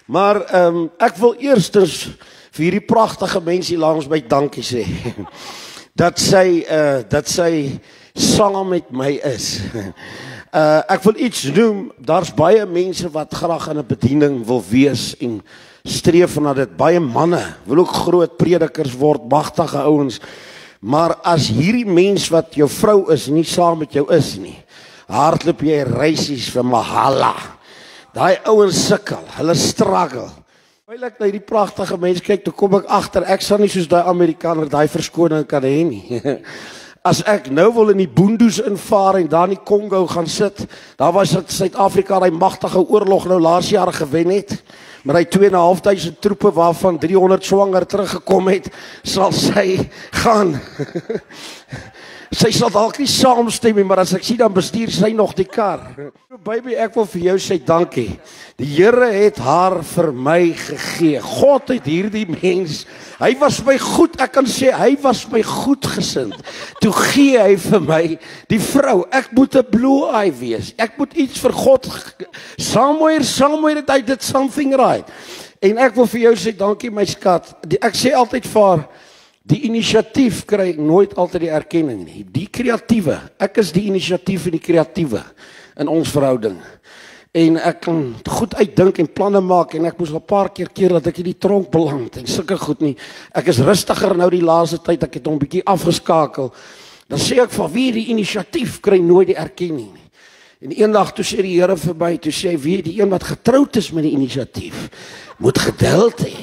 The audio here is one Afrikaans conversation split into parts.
Maar ek wil eerstens vir hierdie pragtige mens hier langs my dankie sê. dat sy saam met my is. Ek wil iets noem, daar's baie mense wat graag in 'n bediening wil wees en streef na dit. Baie manne wil ook groot predikers word, magtige ouens. Maar as hierdie mens wat jou vrou is nie saam met jou is nie, hardloop jy reisies vir Mahala. Daai ouens sukkel, hulle struggle. Terwyl ek na hierdie pragtige mens kyk, toe kom ek agter, ek sal nie soos daai Amerikaner daai verskoning kan hê nie. As ek nou wil in die boondoes invaar en daar in die Kongo gaan sit, daar was dit Suid-Afrika daai magtige oorlog nou laas jaar gewen het, met hy 2.500 troepe waarvan 300 swanger teruggekom het, sal sy gaan. Sy sal dalk nie saamstem nie, maar as ek sien dan bestuur sy nog die kar. Baby, ek wil vir jou sê dankie. Die Here het haar vir my gegee. God het hierdie mens, hy was my goed, ek kan sê, hy was my goedgesind. Toe gee hy vir my die vrou. Ek moet 'n blue eye wees. Ek moet iets vir God. Somewhere I did something right. En ek wil vir jou sê dankie my skat. Ek sê altyd vir haar, die inisiatief kry nooit altyd die erkenning nie. Die kreatiewe, ek is die inisiatief en die kreatiewe in ons verhouding. En ek kan goed uitdink en planne maak en ek moes al 'n paar keer dat ek in die tronk beland en sulke goed nie. Ek is rustiger nou die laaste tyd, ek het hom 'n bietjie afgeskakel. Dan sê ek van wie die inisiatief kry nooit die erkenning nie. En eendag toe sê die Here vir my, toe sê hy, wie die een wat getroud is met die inisiatief, moet geduld hê.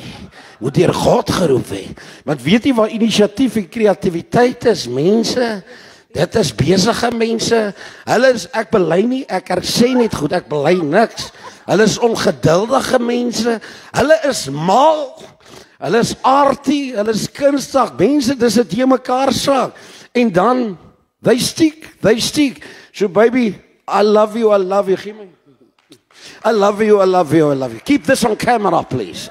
Moet deur God geroep hê. Want weet jy waar inisiatief en kreatiwiteit is, mense? Dit is besige mense. Hulle is, ek bely nie, ek sê net goed, ek bely niks. Hulle is ongeduldige mense. Hulle is mal. Hulle is aardig, hulle is kunstig. Mense, dis dit jy mekaar saak. En dan, they stick. So baby, I love you. I love you. Keep this on camera, please.